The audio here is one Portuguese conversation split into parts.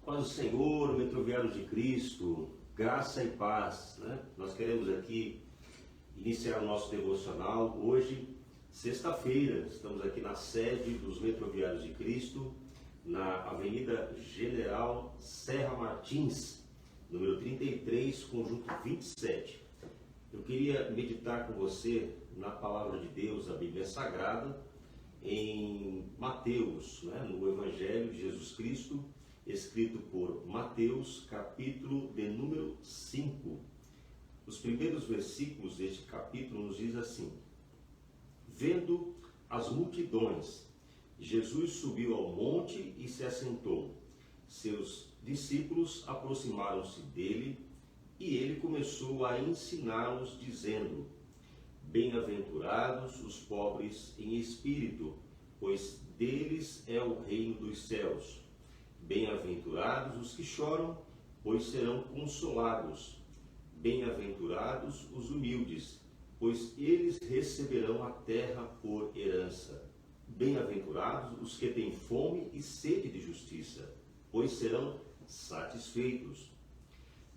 Paz do Senhor, metroviários de Cristo, graça e paz, né? Nós queremos aqui iniciar o nosso devocional hoje, sexta-feira. Estamos aqui na sede dos metroviários de Cristo, na Avenida General Serra Martins, número 33, conjunto 27. Eu queria meditar com você na palavra de Deus, a Bíblia Sagrada, em Mateus, né? No Evangelho de Jesus Cristo, escrito por Mateus, capítulo de número 5. Os primeiros versículos deste capítulo nos diz assim: Vendo as multidões, Jesus subiu ao monte e se assentou. Seus discípulos aproximaram-se dele e ele começou a ensiná-los, dizendo: Bem-aventurados os pobres em espírito, pois deles é o reino dos céus. Bem-aventurados os que choram, pois serão consolados. Bem-aventurados os humildes, pois eles receberão a terra por herança. Bem-aventurados os que têm fome e sede de justiça, pois serão satisfeitos.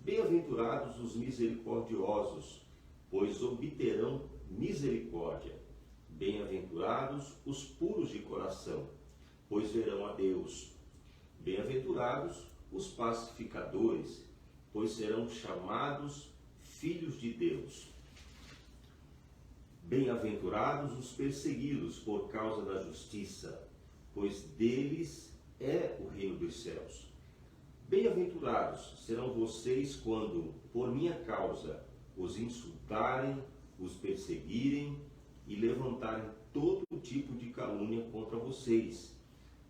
Bem-aventurados os misericordiosos, pois obterão misericórdia. Bem-aventurados os puros de coração, pois verão a Deus. Bem-aventurados os pacificadores, pois serão chamados filhos de Deus. Bem-aventurados os perseguidos por causa da justiça, pois deles é o reino dos céus. Bem-aventurados serão vocês quando, por minha causa, os insultarem, os perseguirem e levantarem todo tipo de calúnia contra vocês.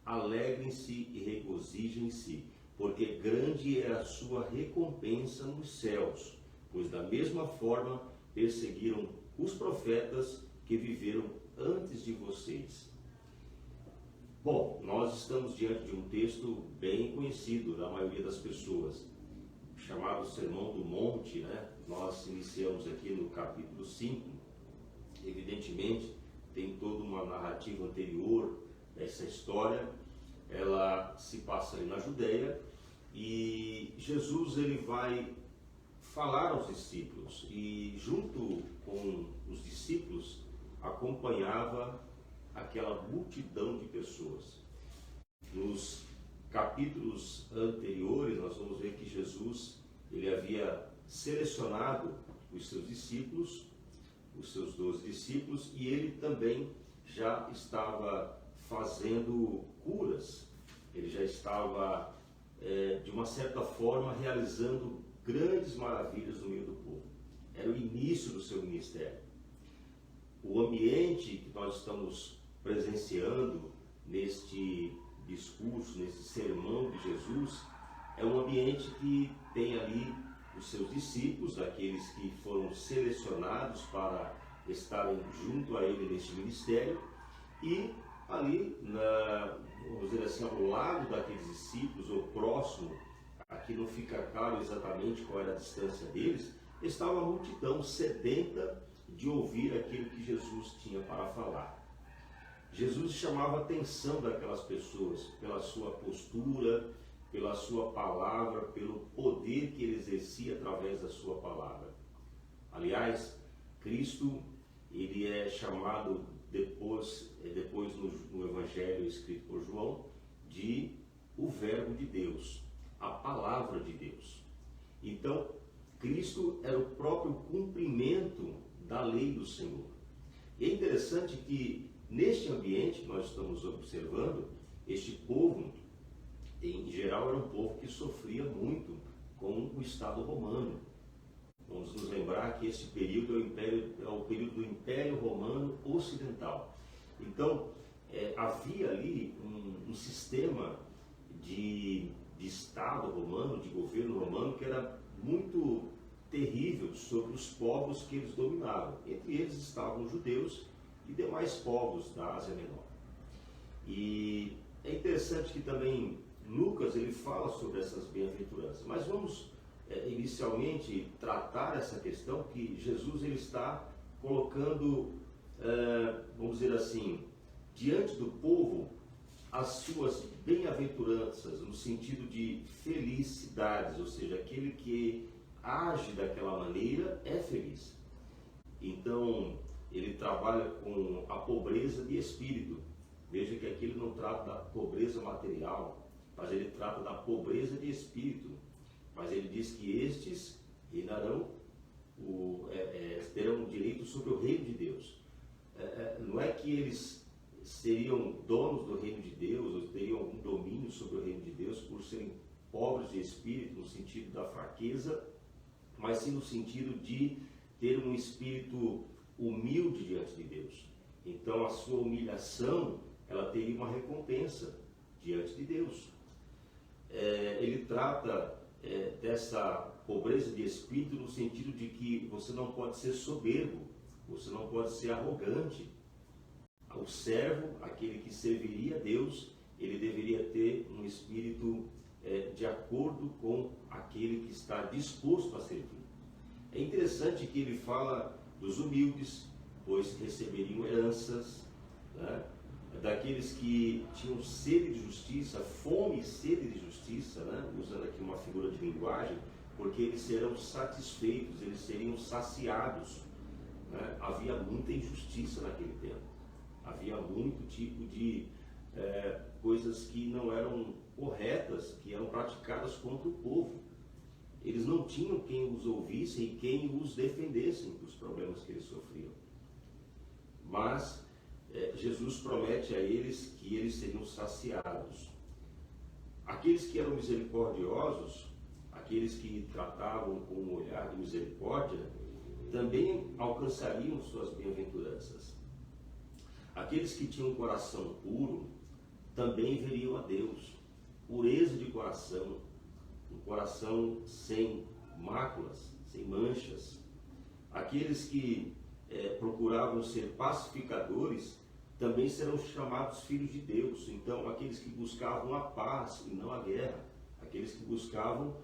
Alegrem-se e regozijem-se, porque grande é a sua recompensa nos céus, pois da mesma forma perseguiram os profetas que viveram antes de vocês. Bom, nós estamos diante de um texto bem conhecido da maioria das pessoas, chamado Sermão do Monte, né? Nós iniciamos aqui no capítulo 5. Evidentemente, tem toda uma narrativa anterior. Essa história, ela se passa ali na Judéia e Jesus ele vai falar aos discípulos e junto com os discípulos acompanhava aquela multidão de pessoas. Nos capítulos anteriores nós vamos ver que Jesus ele havia selecionado os seus discípulos, os seus 12 discípulos, e ele também já estava fazendo curas, ele já estava, de uma certa forma, realizando grandes maravilhas no meio do povo. Era o início do seu ministério. O ambiente que nós estamos presenciando neste discurso, nesse sermão de Jesus, é um ambiente que tem ali os seus discípulos, aqueles que foram selecionados para estarem junto a ele neste ministério, e ali, vamos dizer assim, ao lado daqueles discípulos, ou próximo, aqui não fica claro exatamente qual era a distância deles, estava a multidão sedenta de ouvir aquilo que Jesus tinha para falar. Jesus chamava a atenção daquelas pessoas pela sua postura, pela sua palavra, pelo poder que ele exercia através da sua palavra. Aliás, Cristo, ele é chamado depois no Evangelho escrito por João, de o Verbo de Deus, a palavra de Deus. Então, Cristo era o próprio cumprimento da lei do Senhor. E é interessante que neste ambiente que nós estamos observando, este povo, em geral, era um povo que sofria muito com o Estado romano. Vamos nos lembrar que esse período é o período do Império Romano Ocidental. Então, havia ali um sistema de Estado romano, de governo romano, que era muito terrível sobre os povos que eles dominavam. Entre eles estavam os judeus e demais povos da Ásia Menor. E é interessante que também Lucas ele fala sobre essas bem-aventuranças, mas vamos inicialmente tratar essa questão que Jesus ele está colocando, vamos dizer assim, diante do povo as suas bem-aventuranças, no sentido de felicidades, ou seja, aquele que age daquela maneira é feliz. Então, ele trabalha com a pobreza de espírito. Veja que aqui ele não trata da pobreza material, mas ele trata da pobreza de espírito. Mas ele diz que estes reinarão, terão direito sobre o reino de Deus. Não é que eles seriam donos do reino de Deus, ou teriam algum domínio sobre o reino de Deus por serem pobres de espírito, no sentido da fraqueza, mas sim no sentido de ter um espírito humilde diante de Deus. Então a sua humilhação, ela teria uma recompensa diante de Deus. Ele trata dessa pobreza de espírito no sentido de que você não pode ser soberbo, você não pode ser arrogante. O servo, aquele que serviria a Deus, ele deveria ter um espírito de acordo com aquele que está disposto a servir. É interessante que ele fala dos humildes, pois receberiam heranças, né? Daqueles que tinham sede de justiça, fome e sede de justiça, né? Usando aqui uma figura de linguagem, porque eles serão satisfeitos, eles seriam saciados, né? Havia muita injustiça naquele tempo, havia muito tipo de coisas que não eram corretas, que eram praticadas contra o povo. Eles não tinham quem os ouvisse e quem os defendessem dos problemas que eles sofriam. Mas Jesus promete a eles que eles seriam saciados. Aqueles que eram misericordiosos, aqueles que tratavam com um olhar de misericórdia, também alcançariam suas bem-aventuranças. Aqueles que tinham um coração puro, também veriam a Deus. Pureza de coração, um coração sem máculas, sem manchas. Aqueles que procuravam ser pacificadores, também serão chamados filhos de Deus. Então, aqueles que buscavam a paz e não a guerra, aqueles que buscavam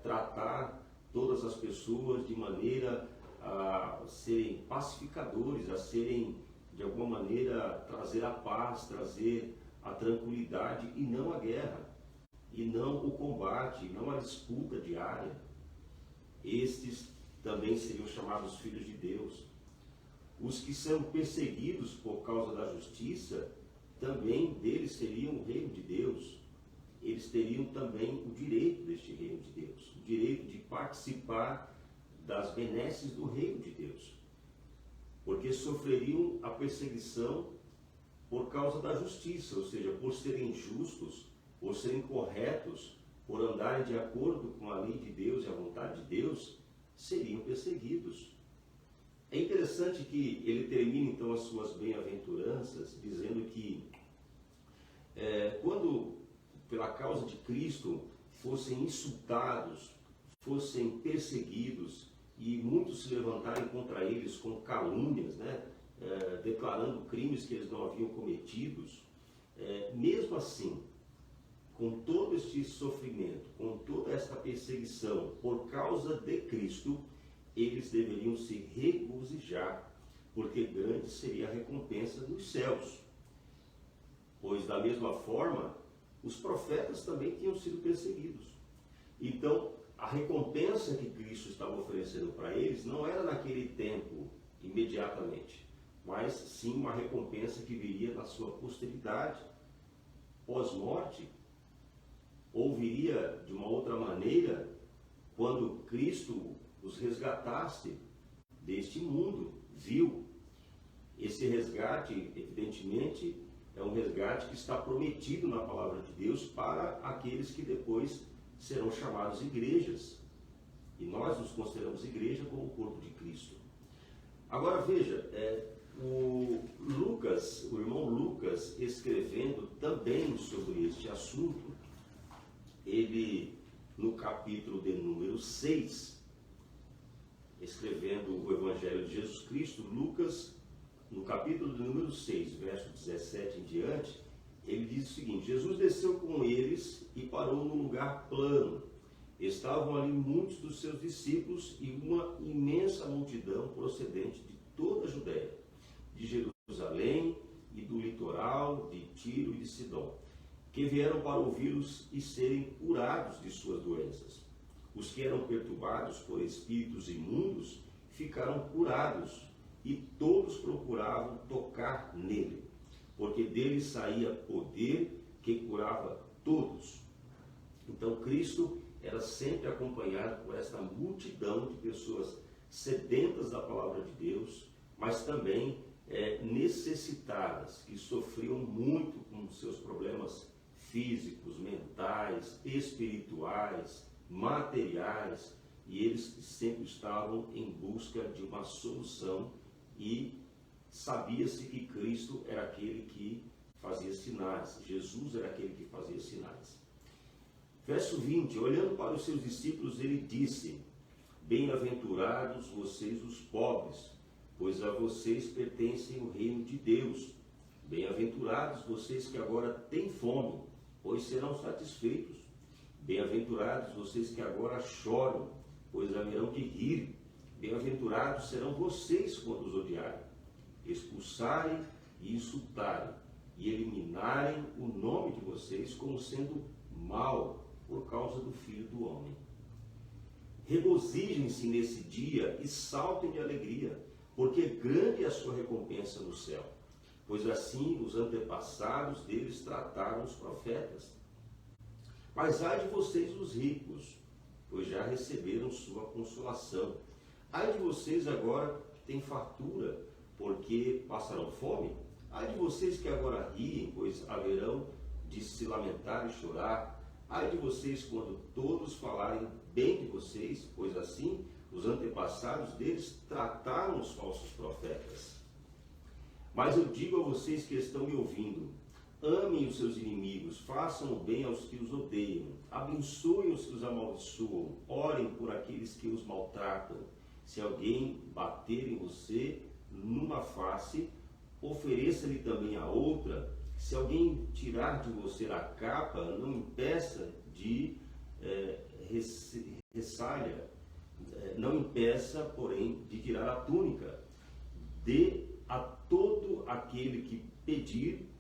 tratar todas as pessoas de maneira a serem pacificadores, a serem, de alguma maneira, trazer a paz, trazer a tranquilidade e não a guerra, e não o combate, e não a disputa diária. Estes também seriam chamados filhos de Deus. Os que são perseguidos por causa da justiça, também deles seriam o reino de Deus. Eles teriam também o direito deste reino de Deus, o direito de participar das benesses do reino de Deus, porque sofreriam a perseguição por causa da justiça, ou seja, por serem justos, por serem corretos, por andarem de acordo com a lei de Deus e a vontade de Deus, seriam perseguidos. É interessante que ele termina então as suas bem-aventuranças dizendo que quando pela causa de Cristo fossem insultados, fossem perseguidos e muitos se levantarem contra eles com calúnias, né? Declarando crimes que eles não haviam cometidos, mesmo assim, com todo este sofrimento, com toda esta perseguição por causa de Cristo, eles deveriam se regozijar, porque grande seria a recompensa dos céus. Pois da mesma forma, os profetas também tinham sido perseguidos. Então, a recompensa que Cristo estava oferecendo para eles não era naquele tempo, imediatamente, mas sim uma recompensa que viria na sua posteridade, pós-morte, ou viria de uma outra maneira, quando Cristo os resgatasse deste mundo vil. Esse resgate, evidentemente, é um resgate que está prometido na palavra de Deus para aqueles que depois serão chamados igrejas. E nós nos consideramos igreja como o corpo de Cristo. Agora veja, o irmão Lucas, escrevendo também sobre este assunto, ele, no capítulo de número 6, escrevendo o Evangelho de Jesus Cristo, Lucas, no capítulo de número 6, verso 17 em diante, ele diz o seguinte: Jesus desceu com eles e parou num lugar plano. Estavam ali muitos dos seus discípulos e uma imensa multidão procedente de toda a Judéia, de Jerusalém, e do litoral de Tiro e de Sidom, que vieram para ouvi-los e serem curados de suas doenças. Os que eram perturbados por espíritos imundos ficaram curados, e todos procuravam tocar nele, porque dele saía poder que curava todos. Então Cristo era sempre acompanhado por esta multidão de pessoas sedentas da palavra de Deus, mas também necessitadas, que sofriam muito com seus problemas físicos, mentais, espirituais, materiais, e eles sempre estavam em busca de uma solução, e sabia-se que Cristo era aquele que fazia sinais, Jesus era aquele que fazia sinais. Verso 20, olhando para os seus discípulos, ele disse: bem-aventurados vocês os pobres, pois a vocês pertencem o reino de Deus. Bem-aventurados vocês que agora têm fome, pois serão satisfeitos. Bem-aventurados vocês que agora choram, pois haverão de rir. Bem-aventurados serão vocês quando os odiarem, expulsarem e insultarem, e eliminarem o nome de vocês como sendo mau por causa do Filho do Homem. Regozijem-se nesse dia e saltem de alegria, porque grande é a sua recompensa no céu, pois assim os antepassados deles trataram os profetas. Mas ai de vocês os ricos, pois já receberam sua consolação. Ai de vocês agora que têm fartura, porque passarão fome. Ai de vocês que agora riem, pois haverão de se lamentar e chorar. Ai de vocês quando todos falarem bem de vocês, pois assim os antepassados deles trataram os falsos profetas. Mas eu digo a vocês que estão me ouvindo: amem os seus inimigos, façam o bem aos que os odeiam, abençoem os que os amaldiçoam, orem por aqueles que os maltratam. Se alguém bater em você numa face, ofereça-lhe também a outra. Se alguém tirar de você a capa, não impeça de não impeça, porém, de tirar a túnica. Dê a todo aquele que pedir.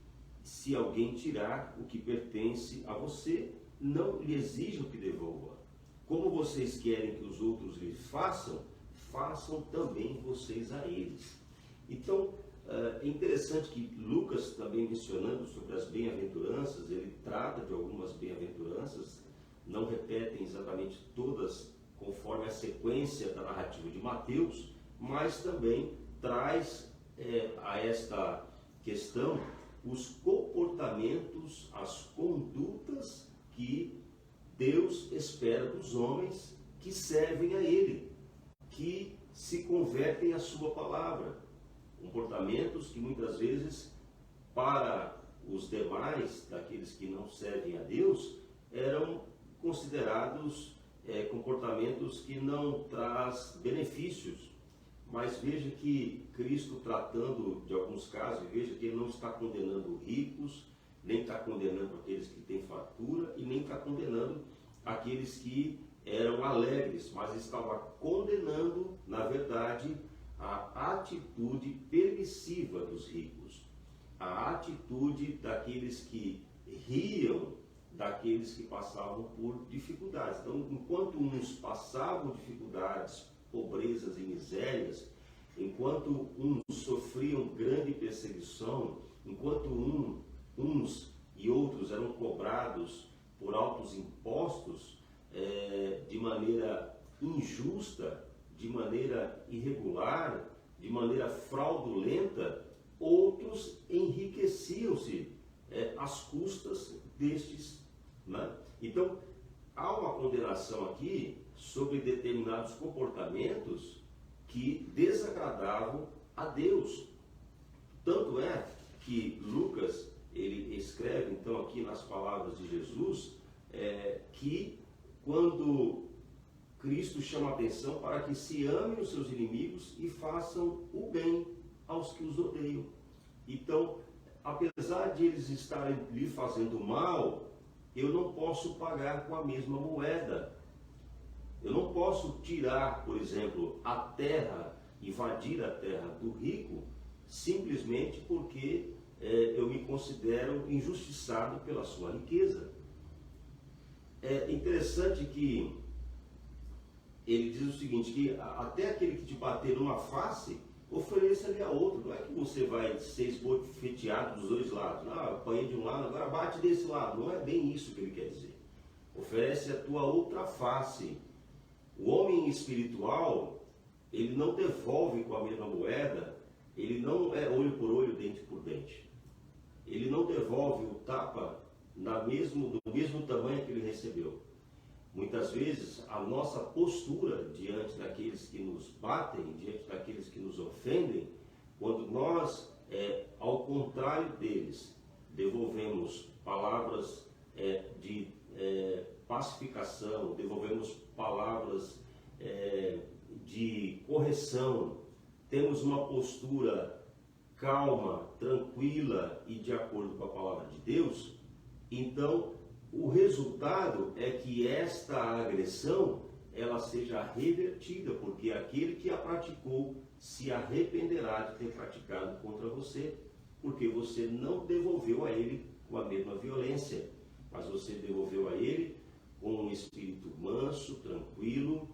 Se alguém tirar o que pertence a você, não lhe exija o que devolva. Como vocês querem que os outros lhe façam, façam também vocês a eles. Então, é interessante que Lucas, também mencionando sobre as bem-aventuranças, ele trata de algumas bem-aventuranças, não repetem exatamente todas conforme a sequência da narrativa de Mateus, mas também traz a esta questão os comportamentos, as condutas que Deus espera dos homens que servem a Ele, que se convertem à sua palavra. Comportamentos que muitas vezes, para os demais, daqueles que não servem a Deus, eram considerados comportamentos que não traz benefícios. Mas veja que Cristo, tratando de alguns casos, veja que Ele não está condenando ricos, nem está condenando aqueles que têm fartura, e nem está condenando aqueles que eram alegres, mas estava condenando, na verdade, a atitude permissiva dos ricos, a atitude daqueles que riam daqueles que passavam por dificuldades. Então, enquanto uns passavam dificuldades, pobrezas e misérias, enquanto uns sofriam grande perseguição, enquanto uns e outros eram cobrados por altos impostos de maneira injusta, de maneira irregular, de maneira fraudulenta, outros enriqueciam-se às custas destes, né? Então, há uma condenação aqui sobre determinados comportamentos que desagradavam a Deus. Tanto é que Lucas, ele escreve então aqui nas palavras de Jesus, que quando Cristo chama a atenção para que se amem os seus inimigos e façam o bem aos que os odeiam. Então, apesar de eles estarem lhe fazendo mal, eu não posso pagar com a mesma moeda. Eu não posso tirar, por exemplo, a terra, invadir a terra do rico, simplesmente porque eu me considero injustiçado pela sua riqueza. É interessante que ele diz o seguinte, que até aquele que te bater numa face, ofereça-lhe a outra. Não é que você vai ser esbofeteado dos dois lados. Ah, apanhei de um lado, agora bate desse lado. Não é bem isso que ele quer dizer. Oferece a tua outra face. O homem espiritual, ele não devolve com a mesma moeda, ele não é olho por olho, dente por dente. Ele não devolve o tapa do mesmo tamanho que ele recebeu. Muitas vezes a nossa postura diante daqueles que nos batem, diante daqueles que nos ofendem, quando nós, ao contrário deles, devolvemos palavras de pacificação, devolvemos palavras de correção, temos uma postura calma, tranquila e de acordo com a palavra de Deus, então o resultado é que esta agressão ela seja revertida, porque aquele que a praticou se arrependerá de ter praticado contra você, porque você não devolveu a ele com a mesma violência, mas você devolveu a ele com um espírito manso, tranquilo,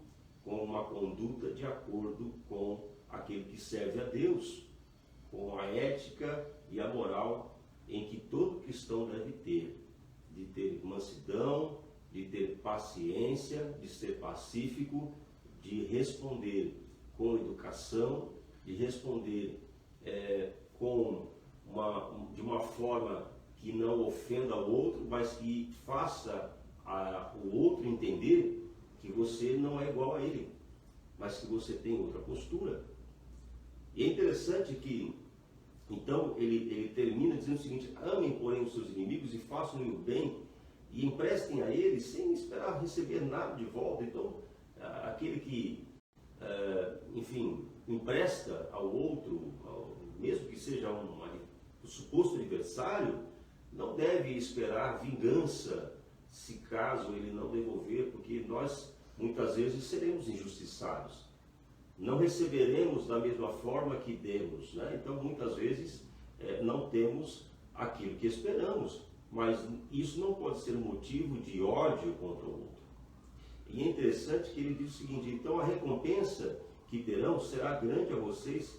com uma conduta de acordo com aquele que serve a Deus, com a ética e a moral em que todo cristão deve ter, de ter mansidão, de ter paciência, de ser pacífico, de responder com educação, de responder de uma forma que não ofenda o outro, mas que faça o outro entender que você não é igual a ele, mas que você tem outra postura. E é interessante que, então, ele termina dizendo o seguinte: amem, porém, os seus inimigos e façam-lhe o bem e emprestem a eles sem esperar receber nada de volta. Então, aquele que, empresta ao outro, mesmo que seja um suposto adversário, não deve esperar vingança se caso ele não devolver, porque nós muitas vezes seremos injustiçados. Não receberemos da mesma forma que demos, né? Então muitas vezes não temos aquilo que esperamos, mas isso não pode ser motivo de ódio contra o outro. E é interessante que ele diz o seguinte: então a recompensa que terão será grande a vocês,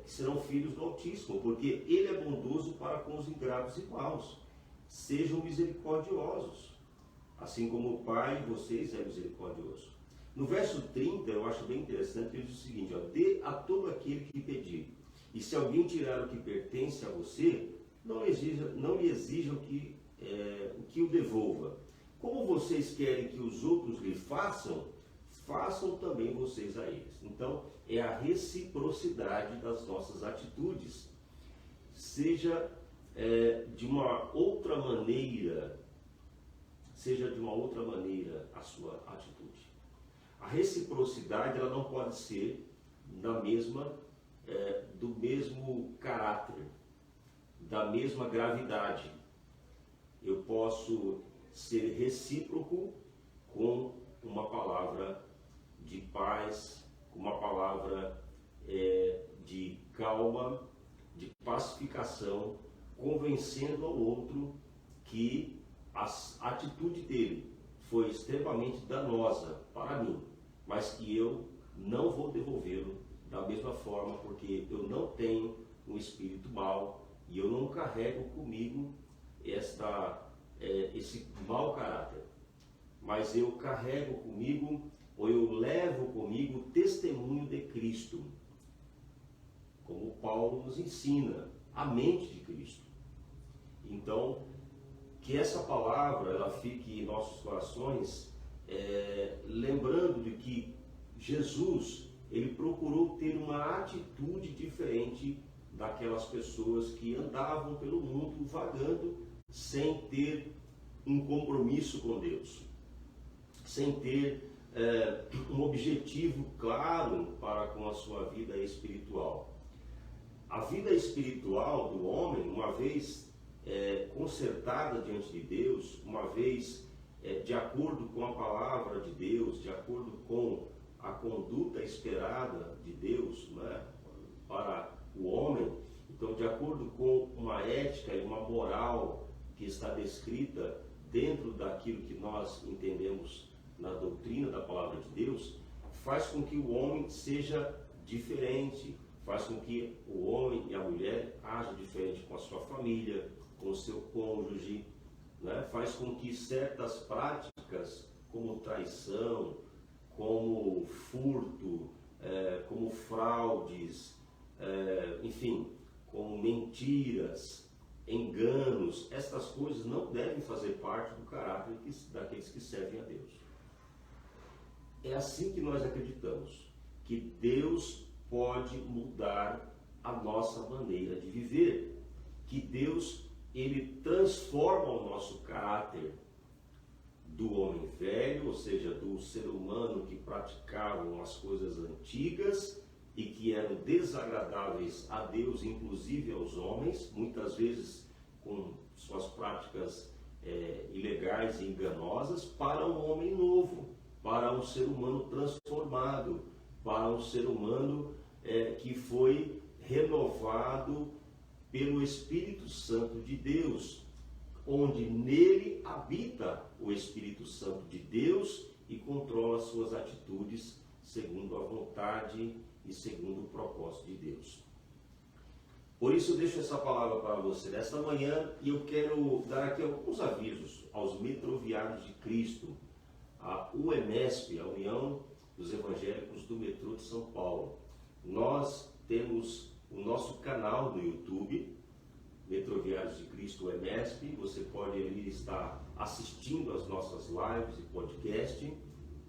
que serão filhos do Altíssimo, porque ele é bondoso para com os ingratos e maus. Sejam misericordiosos, assim como o Pai de vocês é misericordioso. No verso 30, eu acho bem interessante, ele diz o seguinte: dê a todo aquele que pedir, e se alguém tirar o que pertence a você, não lhe exijam que o devolva. Como vocês querem que os outros lhe façam, façam também vocês a eles. Então, é a reciprocidade das nossas atitudes. Seja de uma outra maneira a sua atitude. A reciprocidade ela não pode ser do mesmo caráter, da mesma gravidade. Eu posso ser recíproco com uma palavra de paz, com uma palavra de calma, de pacificação, convencendo ao outro que a atitude dele foi extremamente danosa para mim, mas que eu não vou devolvê-lo da mesma forma, porque eu não tenho um espírito mau e eu não carrego comigo esse mau caráter, mas eu carrego comigo, ou eu levo comigo o testemunho de Cristo, como Paulo nos ensina, a mente de Cristo. Então, que essa palavra ela fique em nossos corações, lembrando de que Jesus ele procurou ter uma atitude diferente daquelas pessoas que andavam pelo mundo vagando sem ter um compromisso com Deus, sem ter um objetivo claro para com a sua vida espiritual. A vida espiritual do homem, uma vez consertada diante de Deus, uma vez de acordo com a palavra de Deus, de acordo com a conduta esperada de Deus, né, para o homem, Então, de acordo com uma ética e uma moral que está descrita dentro daquilo que nós entendemos na doutrina da palavra de Deus, faz com que o homem seja diferente, faz com que o homem e a mulher ajam diferente com a sua família, com o seu cônjuge, né? Faz com que certas práticas, como traição, como furto, como fraudes, enfim, como mentiras, enganos, estas coisas não devem fazer parte do caráter daqueles que servem a Deus. É assim que nós acreditamos, que Deus pode mudar a nossa maneira de viver, que Deus, ele transforma o nosso caráter do homem velho, ou seja, do ser humano que praticavam as coisas antigas e que eram desagradáveis a Deus, inclusive aos homens, muitas vezes com suas práticas ilegais e enganosas, para um homem novo, para um ser humano transformado, para um ser humano que foi renovado pelo Espírito Santo de Deus, onde nele habita o Espírito Santo de Deus e controla suas atitudes segundo a vontade e segundo o propósito de Deus. Por isso eu deixo essa palavra para você nesta manhã e eu quero dar aqui alguns avisos aos metroviários de Cristo, a UEMESP, a União dos Evangélicos do Metrô de São Paulo. Nós temos o nosso canal no YouTube, Metroviários de Cristo UEMESP. Você pode ali estar assistindo às nossas lives e podcast.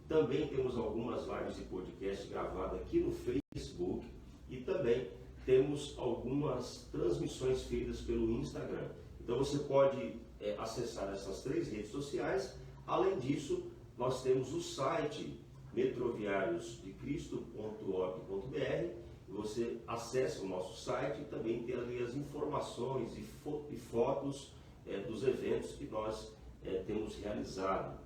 Também temos algumas lives e podcast gravadas aqui no Facebook e também temos algumas transmissões feitas pelo Instagram. Então você pode acessar essas 3 redes sociais. Além disso, nós temos o site metroviariosdecristo.org.br. Você acessa o nosso site e também tem ali as informações e fotos dos eventos que nós temos realizado.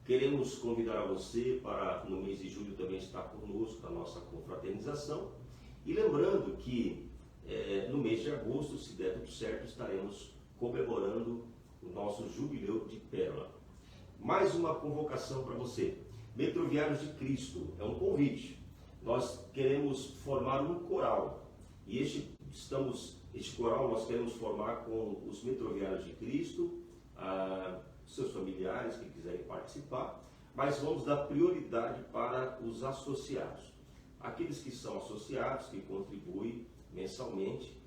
Queremos convidar a você para, no mês de julho, também estar conosco na nossa confraternização. E lembrando que no mês de agosto, se der tudo certo, estaremos comemorando o nosso Jubileu de Pérola. Mais uma convocação para você. Metroviários de Cristo, é um convite. Nós queremos formar um coral. E este coral nós queremos formar com os Metroviários de Cristo, seus familiares que quiserem participar, mas vamos dar prioridade para os associados. Aqueles que são associados, que contribuem mensalmente,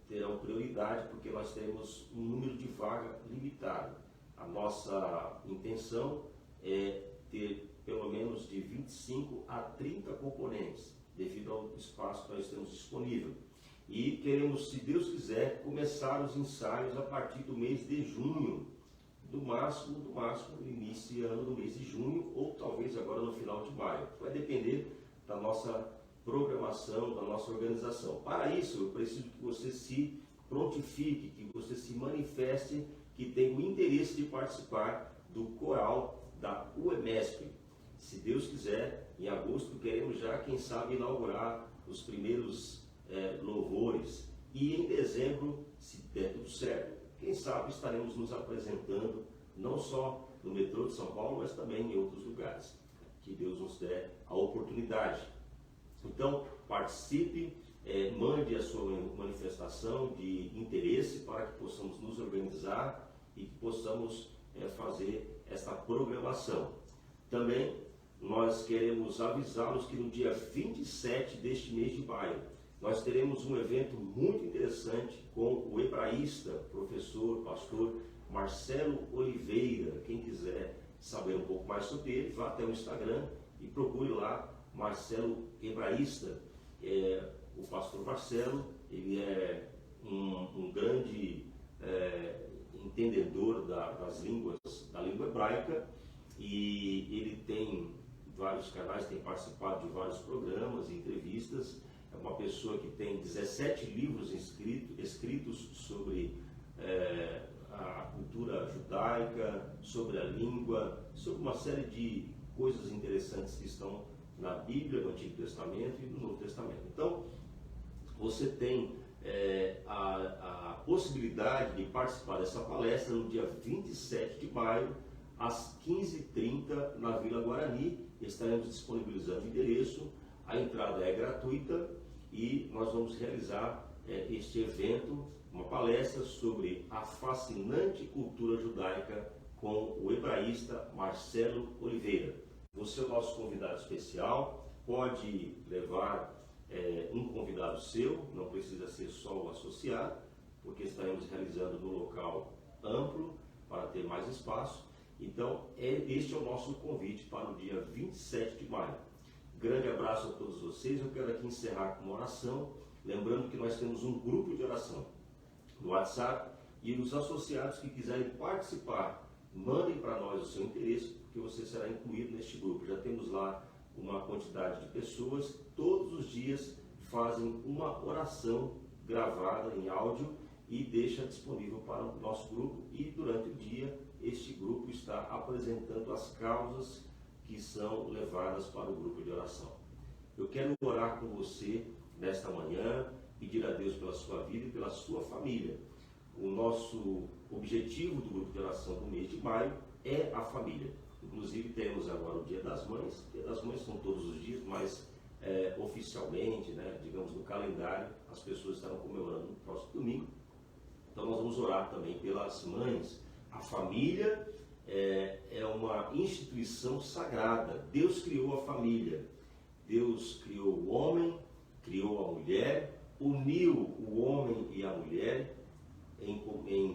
terão prioridade porque nós temos um número de vaga limitado. A nossa intenção é ter pelo menos de 25 a 30 componentes, devido ao espaço que nós temos disponível. E queremos, se Deus quiser, começar os ensaios a partir do mês de junho, do máximo, iniciando no mês de junho, ou talvez agora no final de maio. Vai depender da nossa programação, da nossa organização. Para isso, eu preciso que você se prontifique, que você se manifeste, que tenha o interesse de participar do coral da UEMESP. Se Deus quiser, em agosto queremos já, quem sabe, inaugurar os primeiros louvores. E em dezembro, se der tudo certo, quem sabe estaremos nos apresentando, não só no metrô de São Paulo, mas também em outros lugares. Que Deus nos dê a oportunidade. Então, participe, mande a sua manifestação de interesse para que possamos nos organizar e que possamos fazer esta programação. Também nós queremos avisá-los que no dia 27 deste mês de maio, nós teremos um evento muito interessante com o hebraísta, professor, pastor Marcelo Oliveira. Quem quiser saber um pouco mais sobre ele, vá até o Instagram e procure lá Marcelo Hebraísta. O pastor Marcelo, ele é um grande entendedor das línguas, da língua hebraica, e ele tem vários canais, tem participado de vários programas e entrevistas. É uma pessoa que tem 17 livros escritos sobre a cultura judaica, sobre a língua, sobre uma série de coisas interessantes que estão na Bíblia, no Antigo Testamento e no Novo Testamento. Então, você tem a possibilidade de participar dessa palestra no dia 27 de maio, às 15h30, na Vila Guarani. Estaremos disponibilizando o endereço, a entrada é gratuita e nós vamos realizar este evento, uma palestra sobre a fascinante cultura judaica com o hebraísta Marcelo Oliveira. Você é o nosso convidado especial, pode levar um convidado seu, não precisa ser só o associado, porque estaremos realizando no local amplo para ter mais espaço. Então, este é o nosso convite para o dia 27 de maio. Grande abraço a todos vocês. Eu quero aqui encerrar com uma oração, lembrando que nós temos um grupo de oração no WhatsApp e os associados que quiserem participar, mandem para nós o seu interesse, porque você será incluído neste grupo. Já temos lá uma quantidade de pessoas, todos os dias fazem uma oração gravada em áudio e deixa disponível para o nosso grupo, e durante o dia este grupo está apresentando as causas que são levadas para o grupo de oração. Eu quero orar com você nesta manhã, pedir a Deus pela sua vida e pela sua família. O nosso objetivo do grupo de oração do mês de maio é a família. Inclusive temos agora o Dia das Mães. O Dia das Mães são todos os dias, mas oficialmente, digamos no calendário, as pessoas estarão comemorando no próximo domingo. Então nós vamos orar também pelas mães. A família é uma instituição sagrada. Deus criou a família. Deus criou o homem, criou a mulher, uniu o homem e a mulher em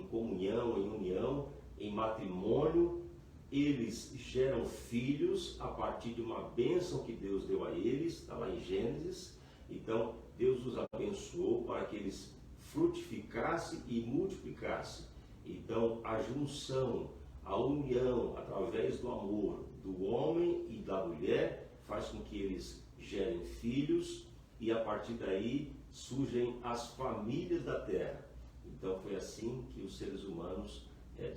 comunhão, em união, em matrimônio. Eles geram filhos a partir de uma bênção que Deus deu a eles, está lá em Gênesis. Então, Deus os abençoou para que eles frutificassem e multiplicassem. Então, a junção, a união, através do amor do homem e da mulher, faz com que eles gerem filhos e a partir daí surgem as famílias da terra. Então, foi assim que os seres humanos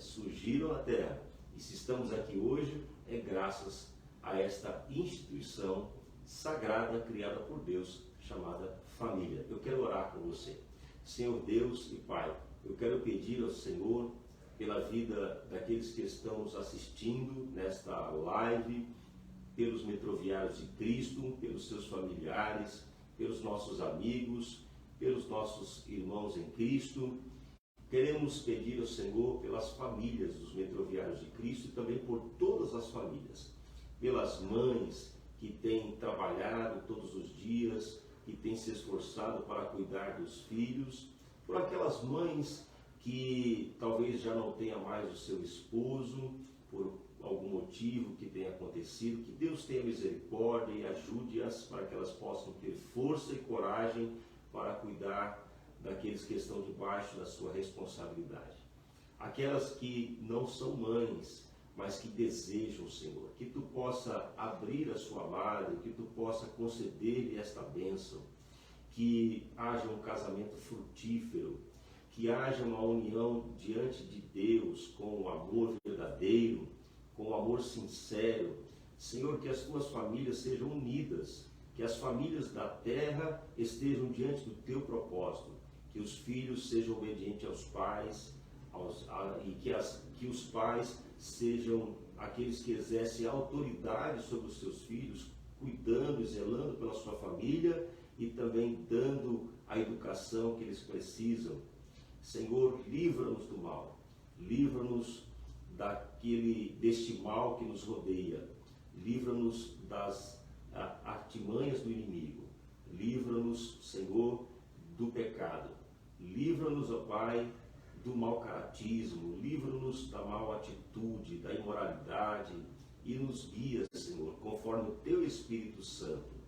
surgiram na terra. E se estamos aqui hoje, é graças a esta instituição sagrada criada por Deus, chamada família. Eu quero orar com você. Senhor Deus e Pai, eu quero pedir ao Senhor pela vida daqueles que estão nos assistindo nesta live, pelos metroviários de Cristo, pelos seus familiares, pelos nossos amigos, pelos nossos irmãos em Cristo. Queremos pedir ao Senhor pelas famílias dos metroviários de Cristo e também por todas as famílias, pelas mães que têm trabalhado todos os dias, que têm se esforçado para cuidar dos filhos, por aquelas mães que talvez já não tenha mais o seu esposo, por algum motivo que tenha acontecido. Que Deus tenha misericórdia e ajude-as para que elas possam ter força e coragem para cuidar daqueles que estão debaixo da sua responsabilidade. Aquelas que não são mães, mas que desejam, Senhor, que Tu possa abrir a sua madre, que Tu possa conceder-lhe esta bênção, que haja um casamento frutífero, que haja uma união diante de Deus com o amor verdadeiro, com o amor sincero. Senhor, que as Tuas famílias sejam unidas, que as famílias da terra estejam diante do Teu propósito, que os filhos sejam obedientes aos pais, e que os pais sejam aqueles que exercem autoridade sobre os seus filhos, cuidando e zelando pela sua família e também dando a educação que eles precisam. Senhor, livra-nos do mal, livra-nos deste mal que nos rodeia, livra-nos das artimanhas do inimigo, livra-nos, Senhor, do pecado, livra-nos, ó Pai, do mau caratismo, livra-nos da mal atitude, da imoralidade e nos guia, Senhor, conforme o Teu Espírito Santo.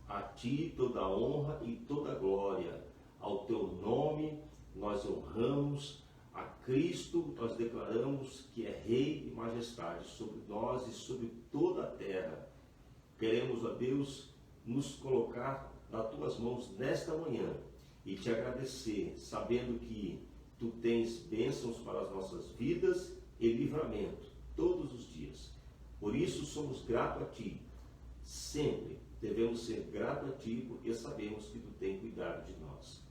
A Ti toda a honra e toda a glória, ao Teu nome nós honramos, a Cristo nós declaramos que é Rei e Majestade sobre nós e sobre toda a terra. Queremos, ó Deus, nos colocar nas Tuas mãos nesta manhã e Te agradecer, sabendo que Tu tens bênçãos para as nossas vidas e livramento todos os dias. Por isso somos gratos a Ti, sempre, devemos ser gratos a Ti, porque sabemos que Tu tem cuidado de nós.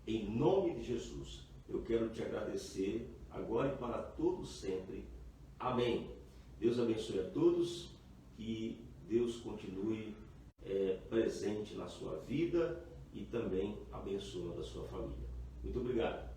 Em nome de Jesus, eu quero Te agradecer, agora e para todos sempre. Amém. Deus abençoe a todos, que Deus continue presente na sua vida e também abençoando a sua família. Muito obrigado.